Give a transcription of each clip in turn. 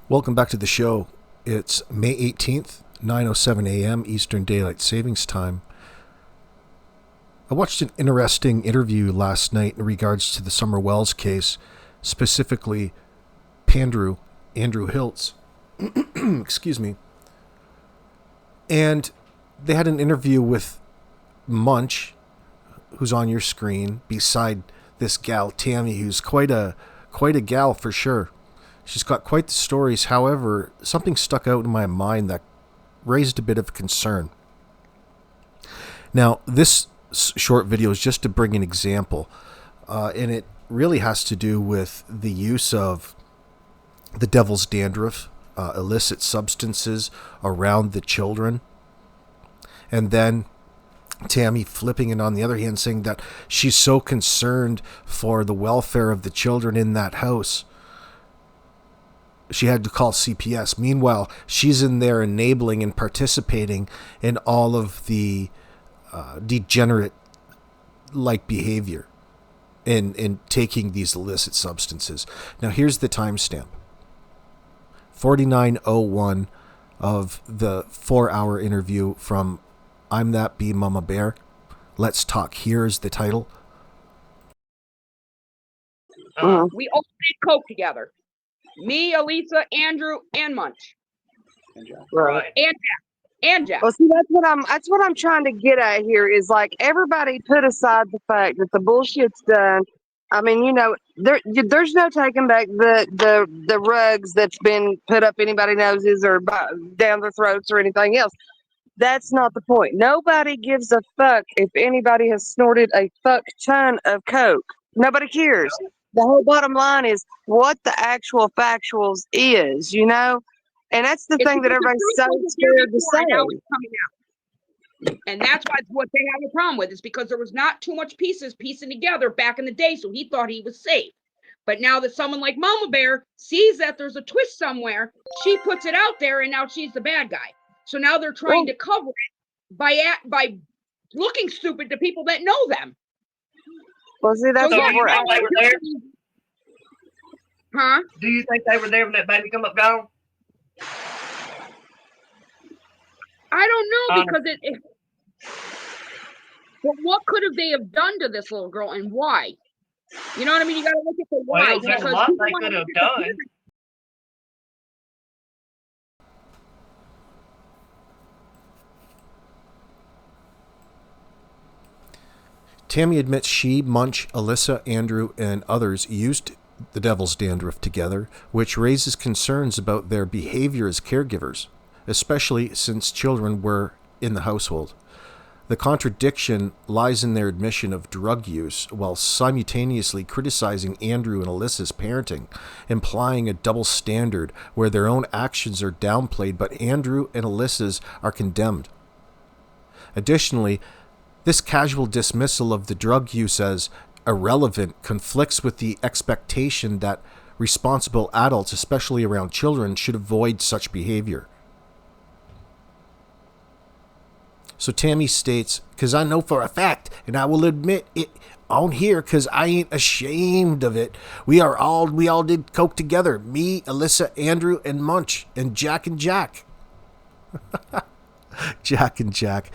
Welcome back to the show. It's May 18th, 9:07 a.m. Eastern Daylight Savings Time. I watched an interesting interview last night in regards to the Summer Wells case, specifically Pandrew, Andrew Hiltz. Excuse me. And they had an interview with Munch, who's on your screen, beside this gal, Tammy, who's quite a gal for sure. She's got quite the stories. However, something stuck out in my mind that raised a bit of concern. Now, this short video is just to bring an example, and it really has to do with the use of the devil's dandruff, illicit substances around the children, and then Tammy flipping it on the other hand, saying that she's so concerned for the welfare of the children in that house, she had to call CPS. Meanwhile, she's in there enabling and participating in all of the degenerate-like behavior in taking these illicit substances. Now, here's the timestamp. 49:01 of the 4-hour interview from I'm That Bee Mama Bear. Let's Talk. Here's the title. We all did coke together. Me, Alyssa, Andrew, and Munch. Right. And Jack. Well, see, that's what I'm trying to get at here is like everybody put aside the fact that the bullshit's done. I mean, you know, there's no taking back the rugs that's been put up anybody's noses or down their throats or anything else. That's not the point. Nobody gives a fuck if anybody has snorted a fuck ton of coke. Nobody cares. The whole bottom line is what the actual factuals is, you know? And that's the thing that everybody's so scared to say. And that's what they have a problem with, is because there was not too much piecing together back in the day, so he thought he was safe. But now that someone like Mama Bear sees that there's a twist somewhere, she puts it out there, and now she's the bad guy. So now they're trying to cover it by looking stupid to people that know them. Well, see, that's So, what we're at. They were there? Huh? Do you think they were there when that baby come up gone? I don't know, because but what could have they have done to this little girl, and why? You know what I mean? You got to look at the why. Well, there's a lot they could have done. Tammy admits she, Munch, Alyssa, Andrew, and others used the devil's dandruff together, which raises concerns about their behavior as caregivers, especially since children were in the household. The contradiction lies in their admission of drug use while simultaneously criticizing Andrew and Alyssa's parenting, implying a double standard where their own actions are downplayed but Andrew and Alyssa's are condemned. Additionally, this casual dismissal of the drug use as irrelevant conflicts with the expectation that responsible adults, especially around children, should avoid such behavior. So Tammy states, because I know for a fact, and I will admit it on here because I ain't ashamed of it, we all did coke together. Me, Alyssa, Andrew, and Munch, and Jack. Jack and Jack.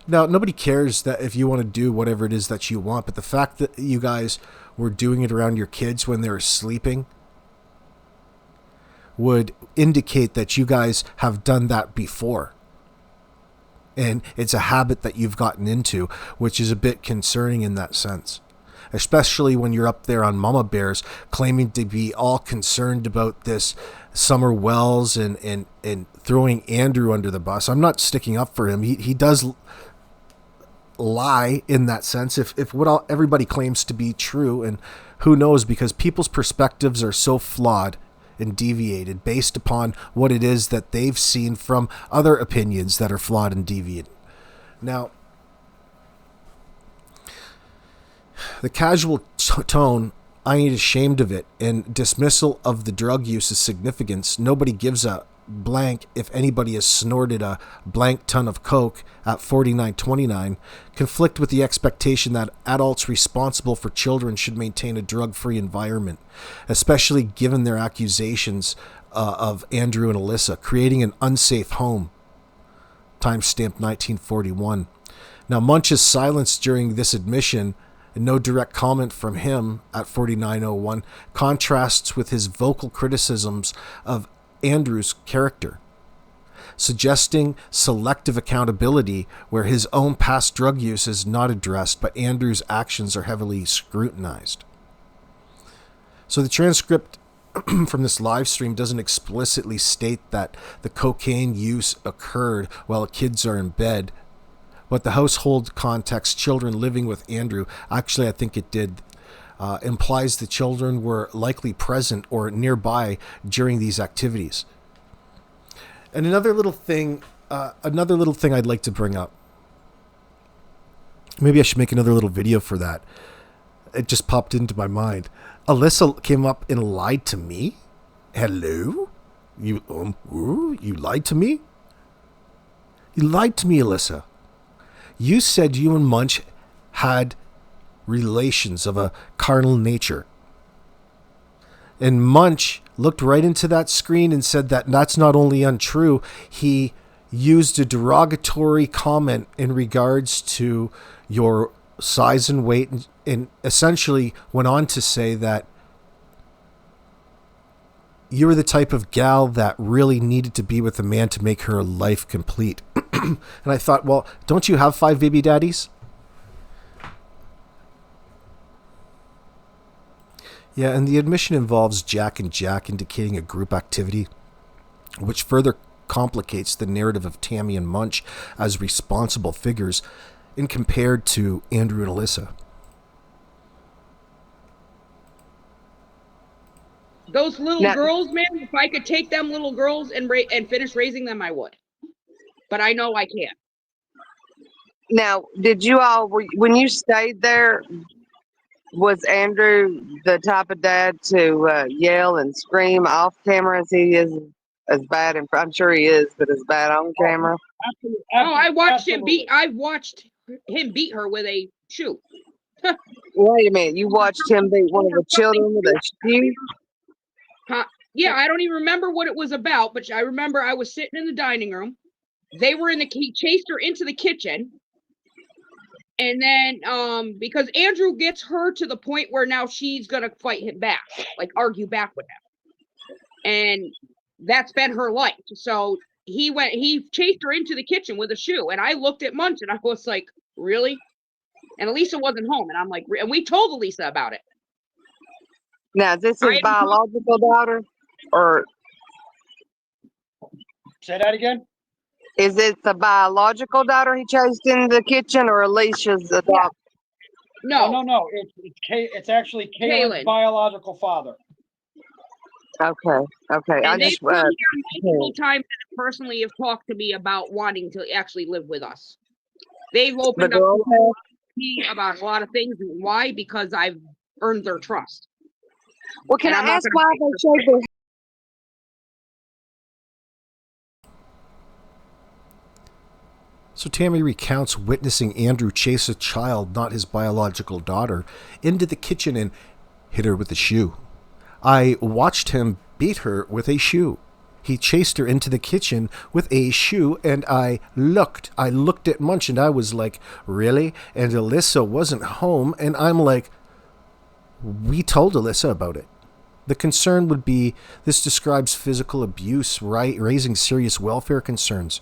Now, nobody cares that if you want to do whatever it is that you want, but the fact that you guys were doing it around your kids when they were sleeping would indicate that you guys have done that before. And it's a habit that you've gotten into, which is a bit concerning in that sense. Especially when you're up there on Mama Bears claiming to be all concerned about this Summer Wells and throwing Andrew under the bus. I'm not sticking up for him. He does lie in that sense if what everybody claims to be true, and who knows, because people's perspectives are so flawed and deviated based upon what it is that they've seen from other opinions that are flawed and deviant. Now, the casual tone, I ain't ashamed of it, and dismissal of the drug use's significance, nobody gives a blank if anybody has snorted a blank ton of coke at 49.29, conflict with the expectation that adults responsible for children should maintain a drug-free environment, especially given their accusations of Andrew and Alyssa, creating an unsafe home. Timestamp 1941. Now, Munch's silence during this admission, and no direct comment from him at 49:01, contrasts with his vocal criticisms of Andrew's character, suggesting selective accountability where his own past drug use is not addressed, but Andrew's actions are heavily scrutinized. So the transcript from this live stream doesn't explicitly state that the cocaine use occurred while kids are in bed, but the household context, children living with Andrew, actually I think it did, implies the children were likely present or nearby during these activities. And another little thing I'd like to bring up. Maybe I should make another little video for that. It just popped into my mind. Alyssa came up and lied to me? Hello? You lied to me? You lied to me, Alyssa. You said you and Munch had relations of a carnal nature. And Munch looked right into that screen and said that that's not only untrue, he used a derogatory comment in regards to your size and weight, and essentially went on to say that you were the type of gal that really needed to be with a man to make her life complete. And I thought, well, don't you have 5 baby daddies? Yeah, and the admission involves Jack and Jack, indicating a group activity, which further complicates the narrative of Tammy and Munch as responsible figures in compared to Andrew and Alyssa. Those little girls, man, if I could take them little girls and finish raising them, I would. But I know I can't. Now, did you all, when you stayed there, was Andrew the type of dad to yell and scream off camera as he is as bad? And I'm sure he is, but as bad on camera. Absolutely. Oh, I watched him beat. I watched him beat her with a shoe. Wait a minute, you watched him beat one of the children with a shoe? Yeah, I don't even remember what it was about, but I remember I was sitting in the dining room. They were he chased her into the kitchen. And then, because Andrew gets her to the point where now she's going to fight him back, like argue back with him. And that's been her life. So he chased her into the kitchen with a shoe. And I looked at Munch and I was like, really? And Alyssa wasn't home. And I'm like, and we told Alyssa about it. Now, is this his biological daughter? Or say that again? Is it the biological daughter he chased in the kitchen, or Alicia's adopted? No. It's actually Kaylin's biological father. Okay. And I they've just come here multiple times and personally have talked to me about wanting to actually live with us. They've opened up to me about a lot of things. And why? Because I've earned their trust. Well, can I ask why they showed their... So Tammy recounts witnessing Andrew chase a child, not his biological daughter, into the kitchen and hit her with a shoe. I watched him beat her with a shoe. He chased her into the kitchen with a shoe, and I looked at Munch, and I was like, really? And Alyssa wasn't home, and I'm like, we told Alyssa about it. The concern would be, this describes physical abuse, right? Raising serious welfare concerns.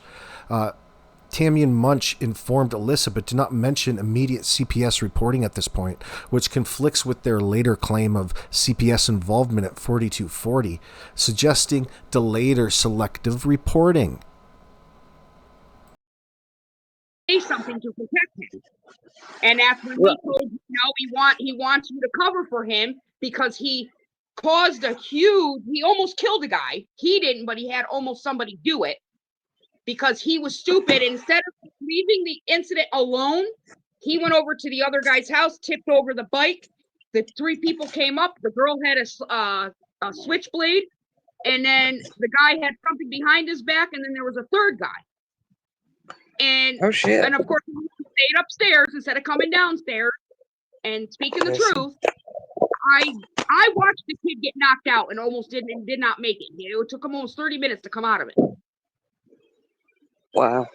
Tammy and Munch informed Alyssa, but did not mention immediate CPS reporting at this point, which conflicts with their later claim of CPS involvement at 4240, suggesting delayed or selective reporting. Say something to protect him, and after he told you, no, he wants you to cover for him because he caused he almost killed a guy. He didn't, but he had almost somebody do it. Because he was stupid. Instead of leaving the incident alone, he went over to the other guy's house, tipped over the bike. The 3 people came up. The girl had a switchblade, and then the guy had something behind his back, and then there was a third guy. And oh shit! And of course, he stayed upstairs instead of coming downstairs and speaking the truth. I watched the kid get knocked out and almost did not make it. You know, it took him almost 30 minutes to come out of it. Wow.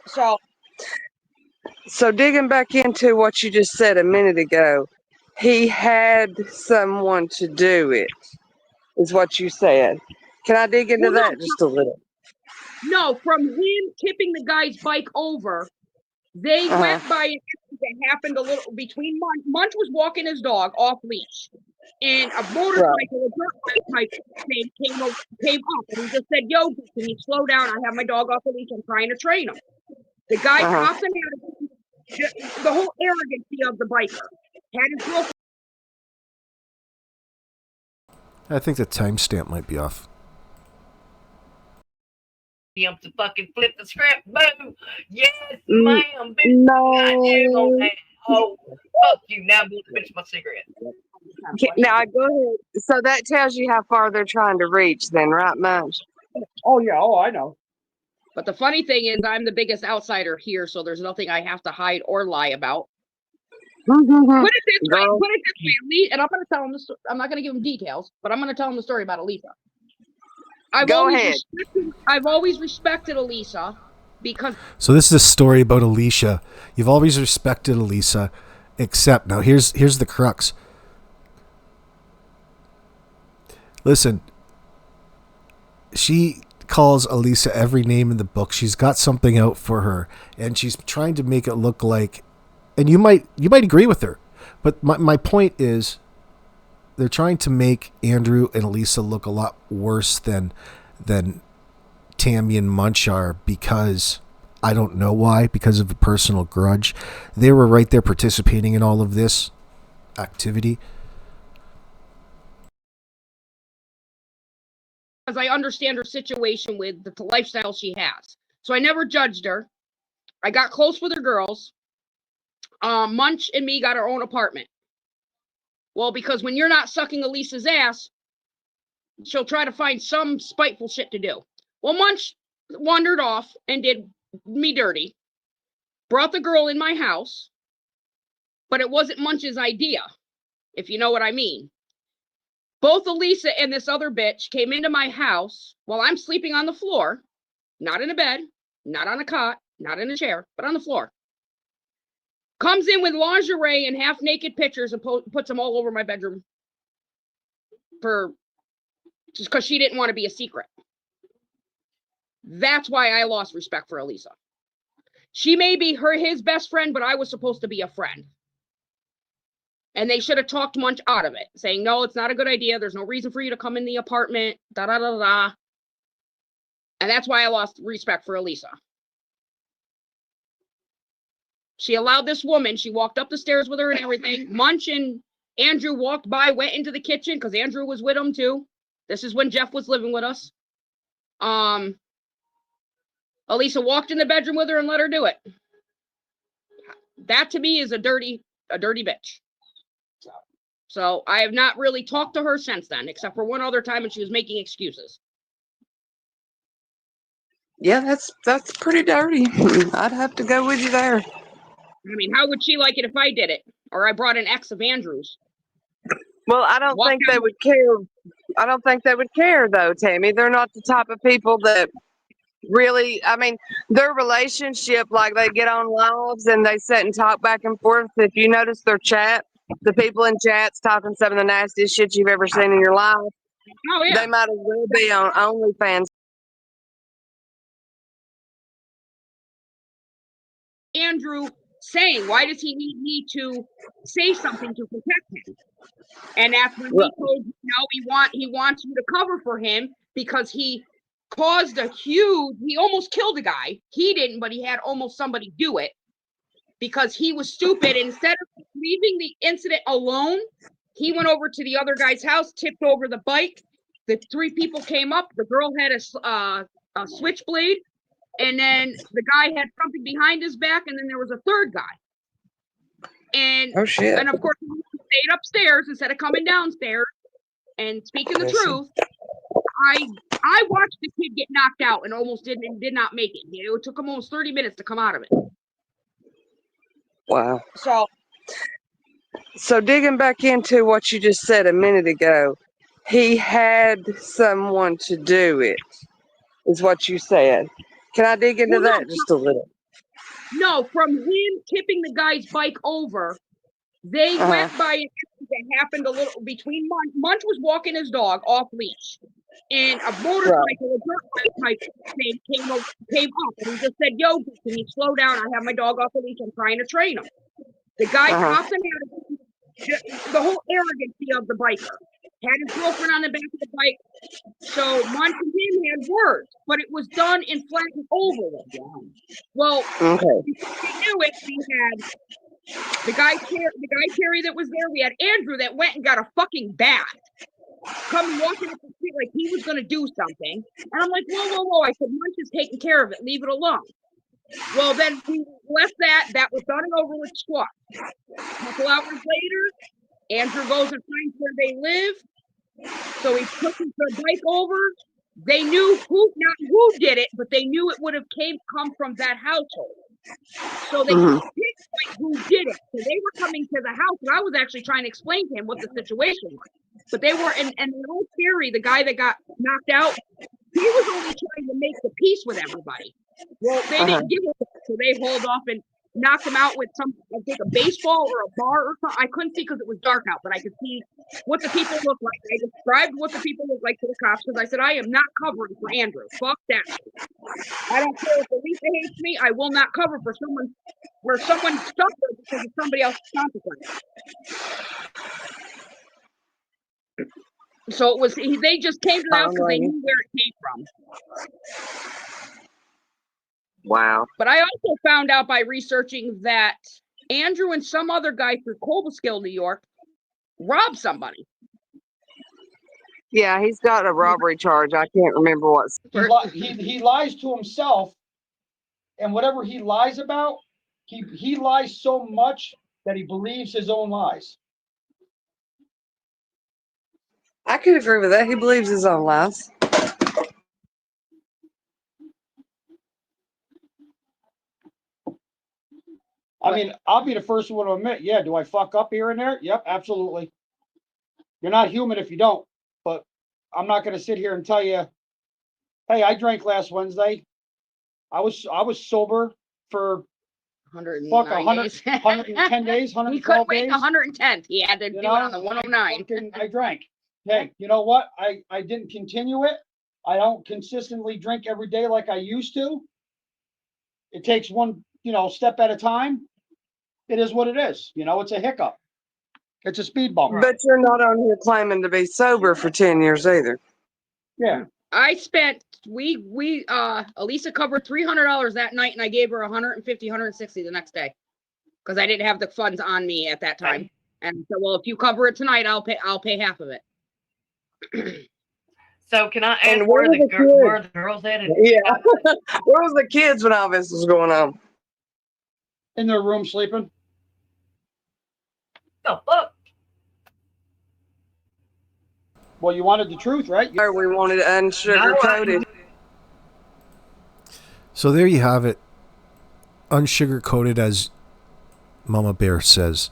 So digging back into what you just said a minute ago, he had someone to do it, is what you said. Can I dig into that just a little? No, from him tipping the guy's bike over, they went by an incident that happened a little between Munch. Munch was walking his dog off leash, and a motorcycle, a dirt bike type came up, and he just said, "Yo, can you slow down? I have my dog off the leash. I'm trying to train him." The guy popped him out. The whole arrogancy of the biker had his girlfriend. I think the timestamp might be off. To fucking flip the script. Boom. Yes, ma'am. No. Oh, fuck you. Now I'm going to finish my cigarette. Now, go ahead. So that tells you how far they're trying to reach then, right, Munch? Oh, yeah. Oh, I know. But the funny thing is, I'm the biggest outsider here, so there's nothing I have to hide or lie about. Put it this way, and I'm going to tell him the story. I'm not going to give him details, but I'm going to tell him the story about Alyssa. I've always respected Alyssa because. So this is a story about Alyssa. You've always respected Alyssa, except now here's the crux. Listen, she calls Alyssa every name in the book. She's got something out for her, and she's trying to make it look like. And you might agree with her, but my point is, they're trying to make Andrew and Alyssa look a lot worse than Tammy and Munch are, because I don't know why, because of a personal grudge. They were right there participating in all of this activity. Because I understand her situation with the lifestyle she has. So I never judged her. I got close with her girls. Munch and me got our own apartment. Well, because when you're not sucking Alyssa's ass, she'll try to find some spiteful shit to do. Well, Munch wandered off and did me dirty. Brought the girl in my house. But it wasn't Munch's idea, if you know what I mean. Both Alyssa and this other bitch came into my house while I'm sleeping on the floor, not in a bed, not on a cot, not in a chair, but on the floor. Comes in with lingerie and half-naked pictures and puts them all over my bedroom just because she didn't want to be a secret. That's why I lost respect for Alyssa. She may be his best friend, but I was supposed to be a friend. And they should have talked Munch out of it, saying, no, it's not a good idea. There's no reason for you to come in the apartment, da-da-da-da. And that's why I lost respect for Alyssa. She allowed this woman, she walked up the stairs with her and everything. Munch and Andrew walked by, went into the kitchen, because Andrew was with them too. This is when Jeff was living with us. Alyssa walked in the bedroom with her and let her do it. That to me is a dirty bitch. So I have not really talked to her since then, except for one other time when she was making excuses. Yeah, that's pretty dirty. I'd have to go with you there. I mean, how would she like it if I did it? Or I brought an ex of Andrew's? Well, I don't think they would care. I don't think they would care, though, Tammy. They're not the type of people that really, I mean, their relationship, like they get on lives and they sit and talk back and forth. If you notice their chat, the people in chats talking some of the nastiest shit you've ever seen in your life. Oh, yeah. They might as well be on OnlyFans. Andrew saying, why does he need me to say something to protect him? And that's when he told you, no, he wants you to cover for him because he caused he almost killed a guy. He didn't, but he had almost somebody do it because he was stupid. Instead of leaving the incident alone, he went over to the other guy's house, tipped over the bike. The three people came up. The girl had a switchblade. And then the guy had something behind his back, and then there was a third guy. And oh shit! And of course, he stayed upstairs instead of coming downstairs. And speaking the truth, I watched the kid get knocked out and almost did not make it. You know, it took him almost 30 minutes to come out of it. Wow. So digging back into what you just said a minute ago, he had someone to do it, is what you said. Can I dig into Well, that just a little? no, from him tipping the guy's bike over, they went by an incident that happened a little between Munch. Munch was walking his dog off leash, and a motorcycle, a dirt bike type thing came up, and he just said, "Yo, can you slow down? I have my dog off the leash. I'm trying to train him." The guy hopped in the whole arrogancy of the biker. Had his girlfriend on the back of the bike. So Munch and him had words, but it was done in flat and oval. Well, before we knew it, we had the guy Terry that was there. We had Andrew that went and got a fucking bat. Come walking up the street like he was going to do something. And I'm like, whoa. I said, Munch is taking care of it. Leave it alone. Well, then we left that. That was done and over with squat. A couple hours later, Andrew goes and finds where they live. So he pushes the bike over. They knew not who did it, but they knew it would have come from that household. So they picked who did it. So they were coming to the house, and I was actually trying to explain to him what the situation was. But they were, and the old Terry, the guy that got knocked out, he was only trying to make the peace with everybody. Well, they didn't give it, so they hauled off and knocked him out with I think a baseball or a bar or something. I couldn't see because it was dark out, but I could see what the people looked like. I described what the people looked like to the cops because I said, I am not covering for Andrew. Fuck that. I don't care if Alyssa hates me. I will not cover for someone where someone suffered because of somebody else's consequence. So it was, they just came to the house because they knew where it came from. Wow. But I also found out by researching that Andrew and some other guy through Cobleskill, New York, robbed somebody. Yeah, he's got a robbery charge. I can't remember what. He lies to himself, and whatever he lies about, he lies so much that he believes his own lies. I could agree with that. He believes his own lies. I mean, I'll be the first one to admit, yeah, do I fuck up here and there? Yep, absolutely. You're not human if you don't, but I'm not going to sit here and tell you, hey, I drank last Wednesday. I was sober for 110 days, 110 days, 112 he couldn't wait days. 110th. He had to do it on the 109. I drank. Hey, you know what? I didn't continue it. I don't consistently drink every day like I used to. It takes one, step at a time. It is what it is. It's a hiccup. It's a speed bump. But you're not on here claiming to be sober for 10 years either. Yeah. I spent, Alyssa covered $300 that night, and I gave her 150, 160 the next day because I didn't have the funds on me at that time. And so, well, if you cover it tonight, I'll pay half of it. So can I ask where the girls at? Yeah. Where was the kids when all this was going on? In their room sleeping. The fuck? Well, you wanted the truth, right? We wanted unsugarcoated. So there you have it. Unsugarcoated, as Mama Bear says.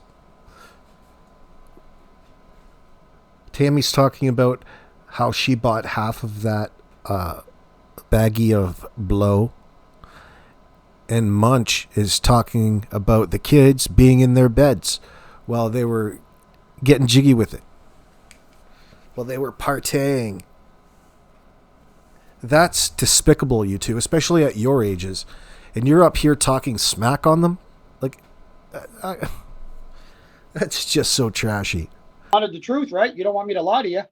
Tammy's talking about how she bought half of that baggie of blow. And Munch is talking about the kids being in their beds while they were getting jiggy with it. While they were partying. That's despicable, you two, especially at your ages. And you're up here talking smack on them? Like, that's just so trashy. You wanted the truth, right? You don't want me to lie to you.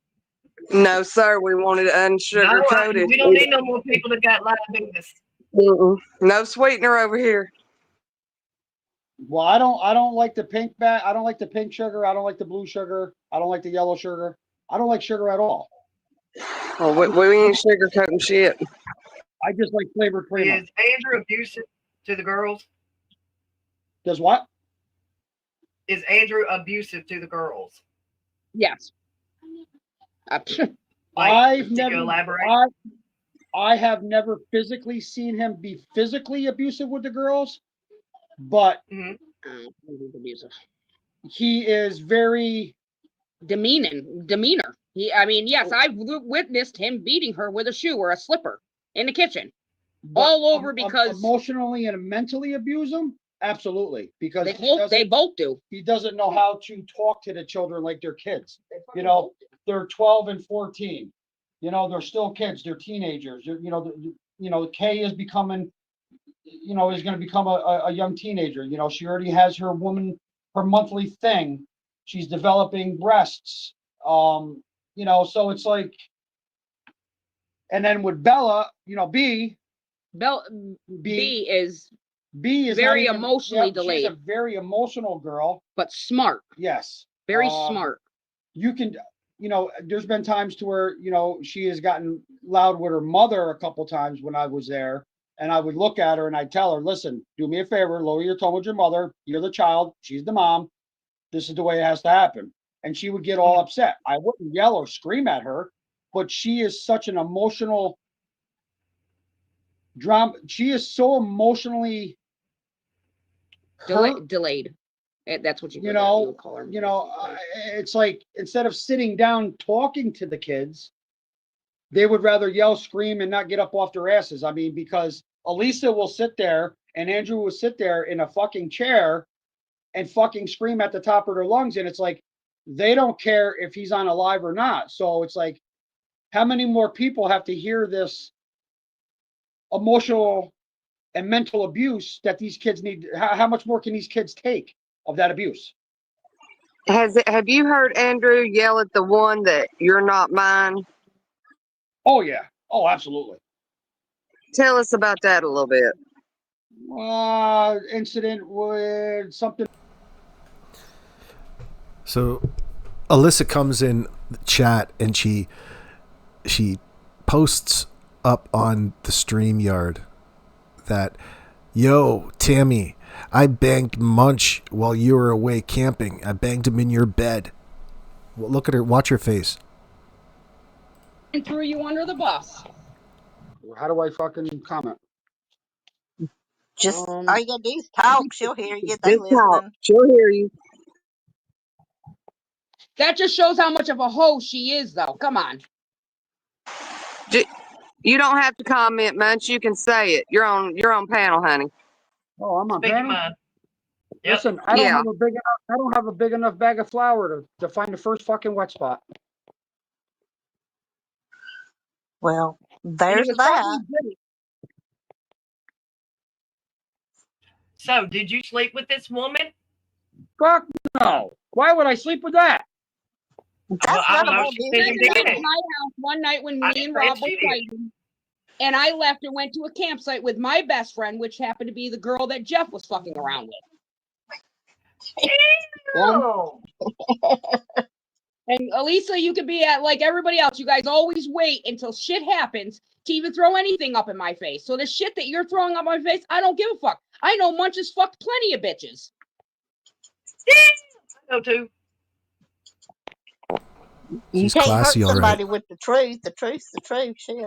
No, sir. We wanted unsugarcoated. We don't need no more people that got live business. No sweetener over here. Well, I don't like the pink I don't like the pink sugar. I don't like the blue sugar. I don't like the yellow sugar. I don't like sugar at all. Well, we ain't sugarcoating shit. I just like flavored cream. Is Andrew abusive to the girls? Does what? Is Andrew abusive to the girls? Yes. I've never elaborate. I have never physically seen him be physically abusive with the girls, but abusive. he is very demeanor. Yes, I've witnessed him beating her with a shoe or a slipper in the kitchen, all over because emotionally and mentally abuse them. Absolutely, because they both do. He doesn't know how to talk to the children like they're kids. You know, they're 12 and 14. You know, they're still kids. They're teenagers. Kay is becoming, is going to become a young teenager. You know, she already has her monthly thing. She's developing breasts. So it's like, and then with Bella, B is very emotionally delayed. She's a very emotional girl, but smart. Yes, very smart. You can, there's been times to where she has gotten loud with her mother a couple times when I was there, and I would look at her and I'd tell her, "Listen, do me a favor, lower your tone with your mother. You're the child, she's the mom. This is the way it has to happen." And she would get all upset. I wouldn't yell or scream at her, but she is such an emotional drama. She is so emotionally delayed. That's what you call her. It's like instead of sitting down talking to the kids, they would rather yell, scream, and not get up off their asses. Because Alyssa will sit there and Andrew will sit there in a fucking chair and fucking scream at the top of their lungs, and it's like they don't care if he's on alive or not. So it's like, how many more people have to hear this emotional and mental abuse that these kids need? How much more can these kids take of that abuse? Have you heard Andrew yell at the one that "you're not mine"? Oh yeah. Oh, absolutely. Tell us about that a little bit. Incident with something. So Alyssa comes in the chat and she posts up on the StreamYard that, "Yo, Tammy, I banged Munch while you were away camping. I banged him in your bed." Well, look at her. Watch her face. And threw you under the bus. How do I fucking comment? Just all you gotta do is talk. She'll hear you. They Just talk. listening. She'll hear you. That just shows how much of a hoe she is, though. Come on. You don't have to comment, Munch. You can say it. You're on panel, honey. Oh, I'm on panel. Yep. Listen, I don't have a big enough bag of flour to find the first fucking wet spot. Well, there's that. So, did you sleep with this woman? Fuck no. Why would I sleep with that? That's not about my house one night when me and Rob were fighting, and I left and went to a campsite with my best friend, which happened to be the girl that Jeff was fucking around with. Oh. And Alyssa, you could be at like everybody else. You guys always wait until shit happens to even throw anything up in my face. So the shit that you're throwing up my face, I don't give a fuck. I know Munch has fucked plenty of bitches. I know too. You can't hurt somebody with the truth. The truth's the truth. Shit.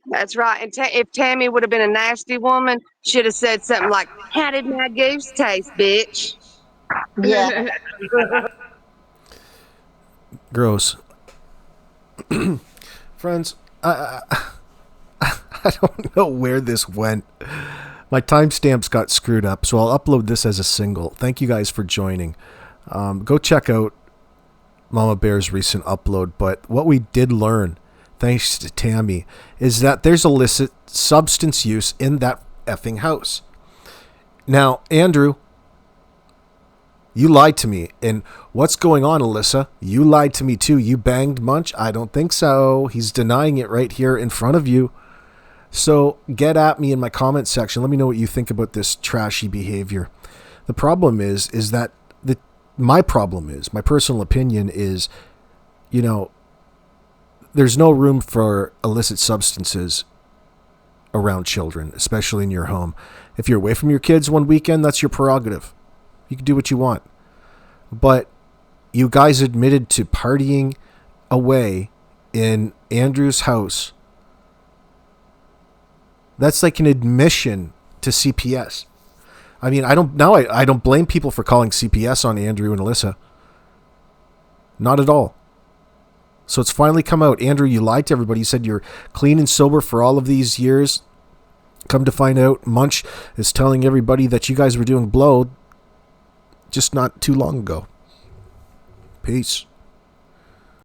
That's right. And if Tammy would have been a nasty woman, should have said something like, "How did my goose taste, bitch?" Yeah. Gross. Friends, I don't know where this went. My timestamps got screwed up, so I'll upload this as a single. Thank you guys for joining. Go check out Mama Bear's recent upload. But what we did learn, thanks to Tammy, is that there's illicit substance use in that effing house. Now, Andrew, you lied to me. And what's going on, Alyssa? You lied to me too. You banged Munch? I don't think so. He's denying it right here in front of you. So get at me in my comment section. Let me know what you think about this trashy behavior. The problem is that my personal opinion is, there's no room for illicit substances around children, especially in your home. If you're away from your kids one weekend, that's your prerogative. You can do what you want. But you guys admitted to partying away in Andrew's house. That's like an admission to CPS. I mean, I don't blame people for calling CPS on Andrew and Alyssa. Not at all. So it's finally come out. Andrew, you lied to everybody. You said you're clean and sober for all of these years. Come to find out, Munch is telling everybody that you guys were doing blow just not too long ago. Peace.